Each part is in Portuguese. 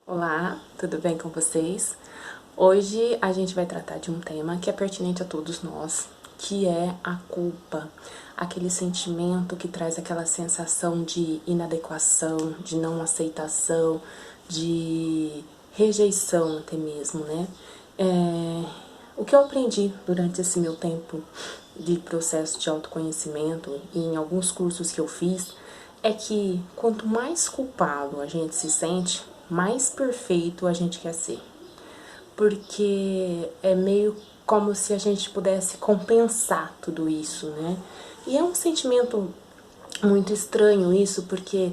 Olá, tudo bem com vocês? Hoje a gente vai tratar de um tema que é pertinente a todos nós, que é a culpa. Aquele sentimento que traz aquela sensação de inadequação, de não aceitação, de rejeição até mesmo, né? O que eu aprendi durante esse meu tempo de processo de autoconhecimento e em alguns cursos que eu fiz é que quanto mais culpado a gente se sente, mais perfeito a gente quer ser. Porque é meio como se a gente pudesse compensar tudo isso, né? E é um sentimento muito estranho isso, porque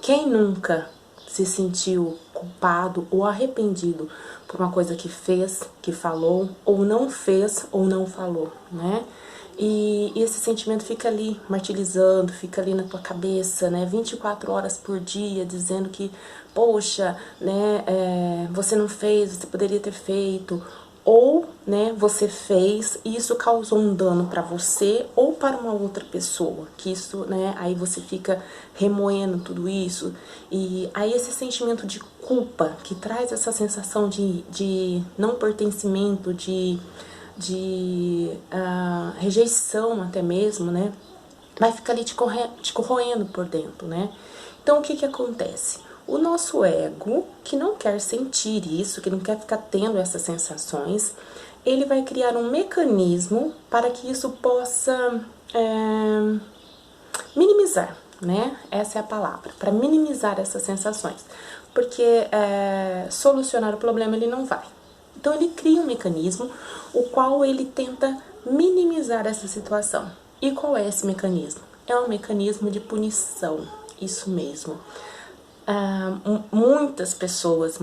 quem nunca se sentiu culpado ou arrependido por uma coisa que fez, que falou, ou não fez, ou não falou, né? E esse sentimento fica ali martirizando, fica ali na tua cabeça, né? 24 horas por dia, dizendo que, poxa, né, você não fez, você poderia ter feito. Ou, né, você fez e isso causou um dano para você ou para uma outra pessoa, que isso, né, aí você fica remoendo tudo isso, e aí esse sentimento de culpa, que traz essa sensação de não pertencimento, de rejeição até mesmo, né, vai ficar ali te corroendo por dentro, né. Então, o que que acontece? O nosso ego, que não quer sentir isso, que não quer ficar tendo essas sensações, ele vai criar um mecanismo para que isso possa minimizar, né? Essa é a palavra, para minimizar essas sensações. Porque solucionar o problema ele não vai. Então ele cria um mecanismo, o qual ele tenta minimizar essa situação. E qual é esse mecanismo? É um mecanismo de punição, isso mesmo. Muitas pessoas,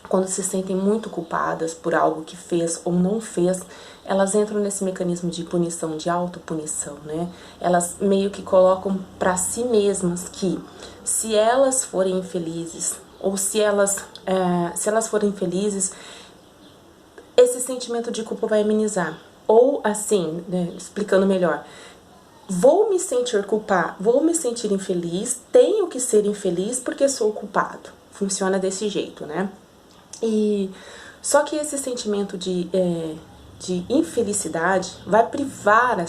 quando se sentem muito culpadas por algo que fez ou não fez, elas entram nesse mecanismo de punição, de autopunição, né? Elas meio que colocam para si mesmas que se elas forem infelizes, ou se elas forem felizes, esse sentimento de culpa vai amenizar. Ou assim, né, explicando melhor, vou me sentir culpado, vou me sentir infeliz, tenho que ser infeliz porque sou culpado. Funciona desse jeito, né? E só que esse sentimento de infelicidade vai privar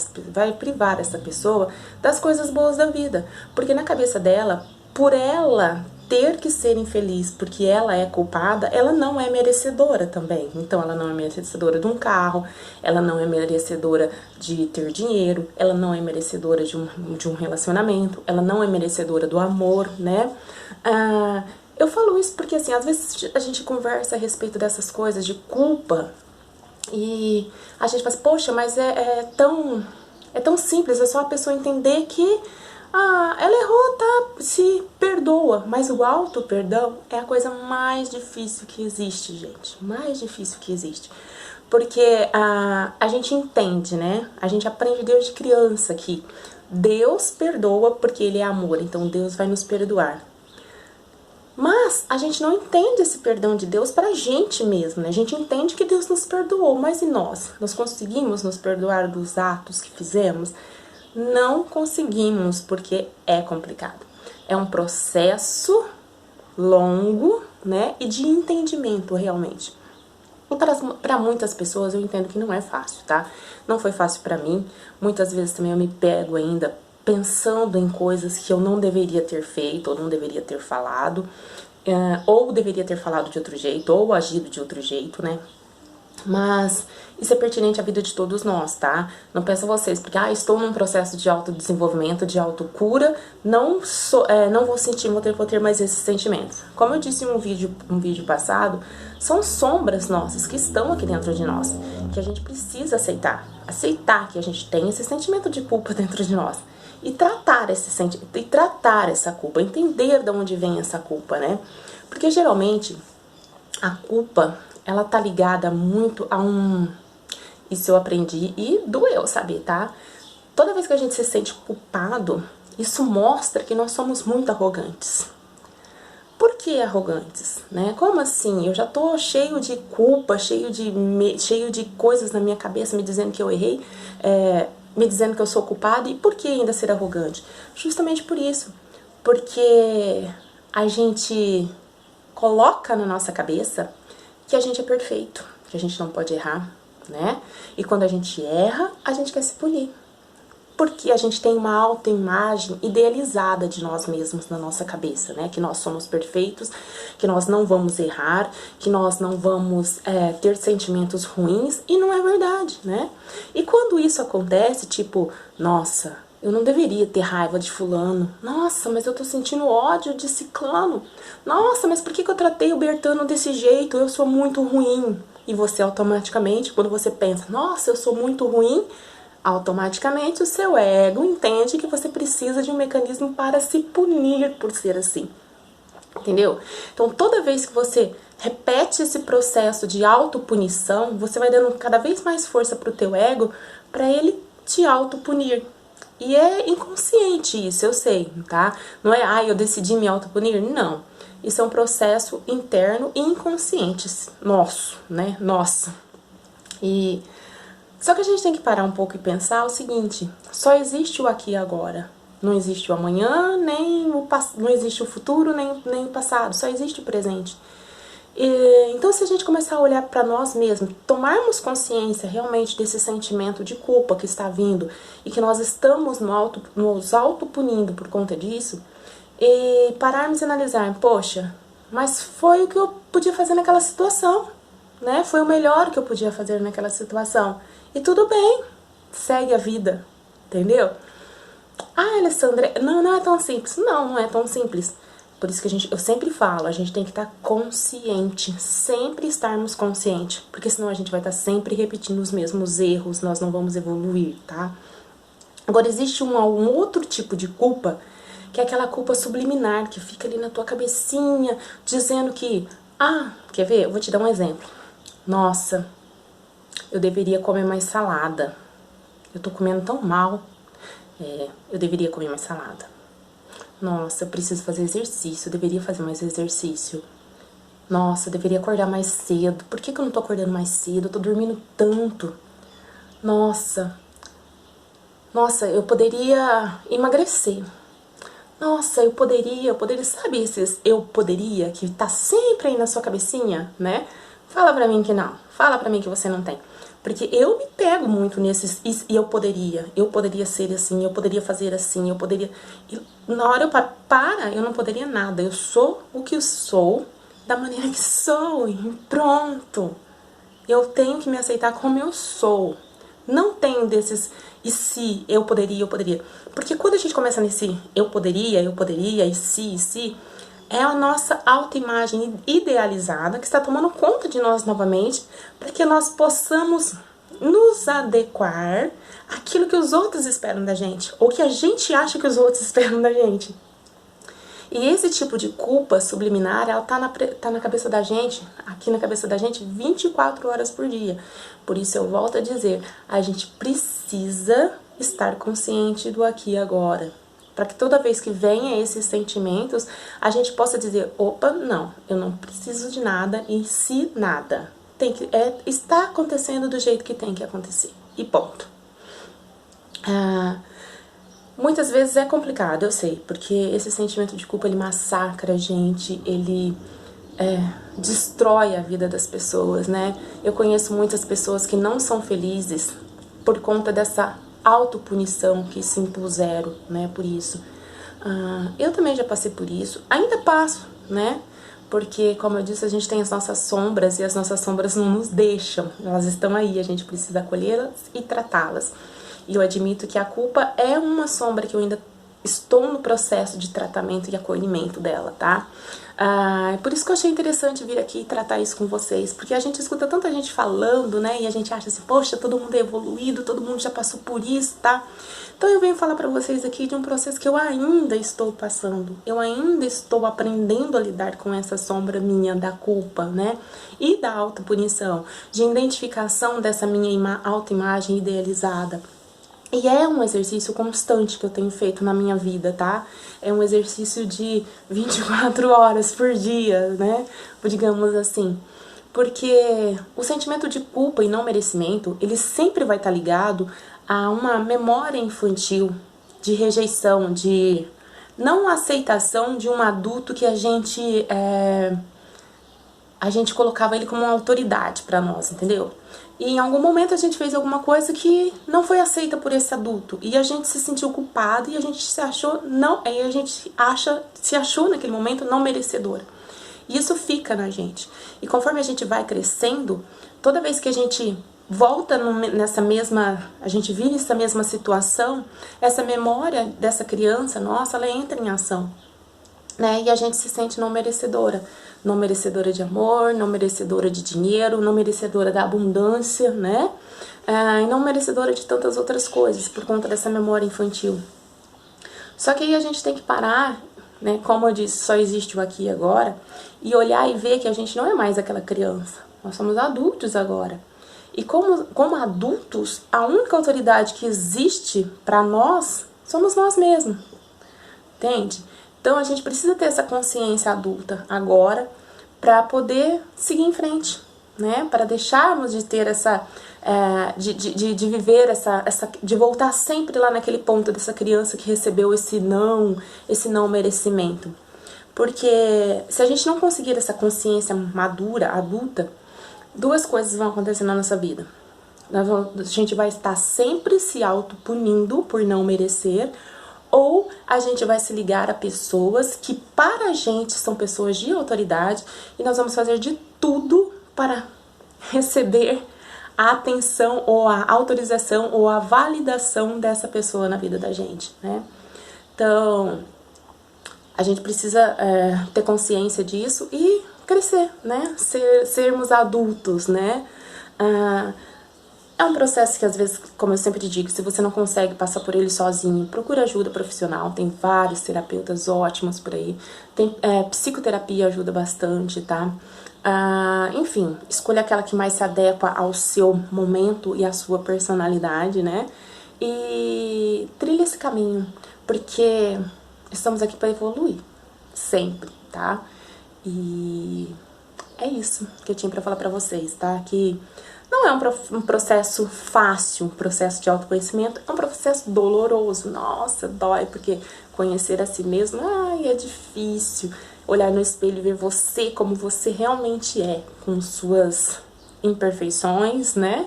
essa pessoa das coisas boas da vida. Porque na cabeça dela, por ela ter que ser infeliz porque ela é culpada, ela não é merecedora também. Então ela não é merecedora de um carro, ela não é merecedora de ter dinheiro, ela não é merecedora de um relacionamento, ela não é merecedora do amor, né? Eu falo isso porque, assim, às vezes a gente conversa a respeito dessas coisas de culpa e a gente fala assim, poxa, mas é tão simples, é só a pessoa entender que ela errou, tá? Se perdoa. Mas o auto-perdão é a coisa mais difícil que existe, gente. Mais difícil que existe. Porque a gente entende, né? A gente aprende desde criança que Deus perdoa porque Ele é amor, então Deus vai nos perdoar. Mas a gente não entende esse perdão de Deus pra gente mesmo, né? A gente entende que Deus nos perdoou, mas e nós? Nós conseguimos nos perdoar dos atos que fizemos? Não conseguimos, porque é complicado. É um processo longo, né? E de entendimento, realmente. E para muitas pessoas eu entendo que não é fácil, tá? Não foi fácil pra mim. Muitas vezes também eu me pego ainda pensando em coisas que eu não deveria ter feito, ou não deveria ter falado, ou deveria ter falado de outro jeito, ou agido de outro jeito, né? Mas isso é pertinente à vida de todos nós, tá? Não pensa vocês, porque estou num processo de autodesenvolvimento, de autocura, não vou sentir, vou ter mais esses sentimentos. Como eu disse em um vídeo passado, são sombras nossas que estão aqui dentro de nós, que a gente precisa aceitar. Aceitar que a gente tem esse sentimento de culpa dentro de nós. E tratar essa culpa, entender de onde vem essa culpa, né? Porque geralmente a culpa, ela tá ligada muito a isso eu aprendi e doeu saber, tá? Toda vez que a gente se sente culpado, isso mostra que nós somos muito arrogantes. Por que arrogantes, né? Como assim? Eu já tô cheio de culpa, cheio de coisas na minha cabeça me dizendo que eu errei, me dizendo que eu sou culpado, e por que ainda ser arrogante? Justamente por isso. Porque a gente coloca na nossa cabeça que a gente é perfeito, que a gente não pode errar, né? E quando a gente erra, a gente quer se punir. Porque a gente tem uma autoimagem idealizada de nós mesmos na nossa cabeça, né? Que nós somos perfeitos, que nós não vamos errar, que nós não vamos ter sentimentos ruins, e não é verdade, né? E quando isso acontece, tipo, nossa, eu não deveria ter raiva de fulano. Nossa, mas eu tô sentindo ódio de ciclano. Nossa, mas por que eu tratei o Bertano desse jeito? Eu sou muito ruim. E você automaticamente, quando você pensa, nossa, eu sou muito ruim, automaticamente o seu ego entende que você precisa de um mecanismo para se punir por ser assim. Entendeu? Então, toda vez que você repete esse processo de autopunição, você vai dando cada vez mais força pro teu ego para ele te autopunir. E é inconsciente isso, eu sei, tá? Não é, eu decidi me autopunir? Não. Isso é um processo interno e inconsciente nosso, né? Nossa. Só que a gente tem que parar um pouco e pensar o seguinte, só existe o aqui e agora. Não existe o amanhã, não existe o futuro, nem o passado, só existe o presente. Então, se a gente começar a olhar para nós mesmos, tomarmos consciência realmente desse sentimento de culpa que está vindo e que nós estamos nos autopunindo por conta disso, e pararmos e analisar, poxa, mas foi o que eu podia fazer naquela situação, né? Foi o melhor que eu podia fazer naquela situação. E tudo bem, segue a vida, entendeu? Ah, Alessandra, não é tão simples. Não é tão simples. Por isso que eu sempre falo, a gente tem que estar consciente, sempre estarmos conscientes, porque senão a gente vai estar sempre repetindo os mesmos erros, nós não vamos evoluir, tá? Agora, existe um outro tipo de culpa, que é aquela culpa subliminar, que fica ali na tua cabecinha, dizendo que, quer ver? Eu vou te dar um exemplo. Nossa, eu deveria comer mais salada. Eu tô comendo tão mal. Eu deveria comer mais salada. Nossa, eu preciso fazer exercício. Eu deveria fazer mais exercício. Nossa, eu deveria acordar mais cedo. Por que eu não tô acordando mais cedo? Eu tô dormindo tanto. Nossa, eu poderia emagrecer. Nossa, eu poderia, sabe esses eu poderia que tá sempre aí na sua cabecinha, né? Fala pra mim que não. Fala pra mim que você não tem. Porque eu me pego muito nesses e eu poderia ser assim, eu poderia fazer assim, eu poderia... E na hora eu não poderia nada, eu sou o que eu sou, da maneira que sou, e pronto. Eu tenho que me aceitar como eu sou. Não tem desses e se, eu poderia. Porque quando a gente começa nesse eu poderia, e se... É a nossa autoimagem idealizada que está tomando conta de nós novamente para que nós possamos nos adequar àquilo que os outros esperam da gente, ou que a gente acha que os outros esperam da gente. E esse tipo de culpa subliminar, ela tá na cabeça da gente, aqui na cabeça da gente, 24 horas por dia. Por isso eu volto a dizer, a gente precisa estar consciente do aqui e agora. Para que toda vez que venha esses sentimentos, a gente possa dizer, opa, não, eu não preciso de nada e se nada. Está acontecendo do jeito que tem que acontecer. E ponto. Muitas vezes é complicado, eu sei, porque esse sentimento de culpa, ele massacra a gente, ele destrói a vida das pessoas, né? Eu conheço muitas pessoas que não são felizes por conta dessa autopunição que se impuseram, né, por isso. Eu também já passei por isso, ainda passo, né, porque, como eu disse, a gente tem as nossas sombras e as nossas sombras não nos deixam, elas estão aí, a gente precisa acolhê-las e tratá-las. E eu admito que a culpa é uma sombra que eu ainda estou no processo de tratamento e acolhimento dela, tá? Por isso que eu achei interessante vir aqui e tratar isso com vocês, porque a gente escuta tanta gente falando, né, e a gente acha assim, poxa, todo mundo é evoluído, todo mundo já passou por isso, tá? Então eu venho falar pra vocês aqui de um processo que eu ainda estou passando, eu ainda estou aprendendo a lidar com essa sombra minha da culpa, né, e da autopunição, de identificação dessa minha autoimagem idealizada. E é um exercício constante que eu tenho feito na minha vida, tá? É um exercício de 24 horas por dia, né? Digamos assim. Porque o sentimento de culpa e não merecimento, ele sempre vai estar ligado a uma memória infantil de rejeição, de não a aceitação de um adulto que a gente colocava ele como uma autoridade pra nós, entendeu? E em algum momento a gente fez alguma coisa que não foi aceita por esse adulto. E a gente se sentiu culpado e a gente se achou não, aí a gente se achou naquele momento não merecedora. E isso fica na gente. E conforme a gente vai crescendo, toda vez que a gente volta nessa mesma, a gente vive essa mesma situação, essa memória dessa criança nossa, ela entra em ação, né? E a gente se sente não merecedora. Não merecedora de amor, não merecedora de dinheiro, não merecedora da abundância, né? E não merecedora de tantas outras coisas, por conta dessa memória infantil. Só que aí a gente tem que parar, né? Como eu disse, só existe o aqui e agora, e olhar e ver que a gente não é mais aquela criança. Nós somos adultos agora. E como adultos, a única autoridade que existe pra nós somos nós mesmos. Entende? Então a gente precisa ter essa consciência adulta agora para poder seguir em frente, né? Para deixarmos de ter essa, de viver de voltar sempre lá naquele ponto dessa criança que recebeu esse não merecimento. Porque se a gente não conseguir essa consciência madura, adulta, duas coisas vão acontecer na nossa vida. A gente vai estar sempre se auto-punindo por não merecer, ou a gente vai se ligar a pessoas que para a gente são pessoas de autoridade e nós vamos fazer de tudo para receber a atenção ou a autorização ou a validação dessa pessoa na vida da gente, né? Então, a gente precisa ter consciência disso e crescer, né? Sermos adultos, né? É um processo que às vezes, como eu sempre digo, se você não consegue passar por ele sozinho, procura ajuda profissional, tem vários terapeutas ótimos por aí, psicoterapia ajuda bastante, tá? Enfim, escolha aquela que mais se adequa ao seu momento e à sua personalidade, né? E trilha esse caminho, porque estamos aqui para evoluir, sempre, tá? E é isso que eu tinha pra falar pra vocês, tá? Que não é um processo fácil, um processo de autoconhecimento, é um processo doloroso. Nossa, dói, porque conhecer a si mesmo, é difícil. Olhar no espelho e ver você como você realmente é, com suas imperfeições, né?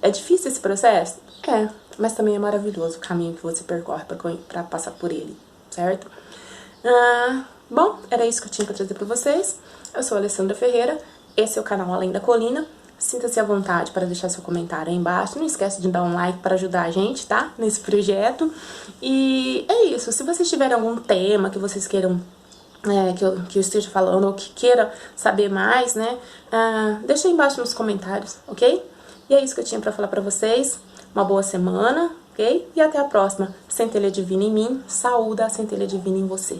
É difícil esse processo? É, mas também é maravilhoso o caminho que você percorre pra passar por ele, certo? Bom, era isso que eu tinha pra trazer pra vocês. Eu sou a Alessandra Ferreira, esse é o canal Além da Colina. Sinta-se à vontade para deixar seu comentário aí embaixo. Não esquece de dar um like para ajudar a gente, tá? Nesse projeto. E é isso. Se vocês tiverem algum tema que vocês queiram que eu esteja falando ou que queira saber mais, né? Deixa aí embaixo nos comentários, ok? E é isso que eu tinha pra falar pra vocês. Uma boa semana, ok? E até a próxima. Centelha divina em mim, saúde a centelha divina em você.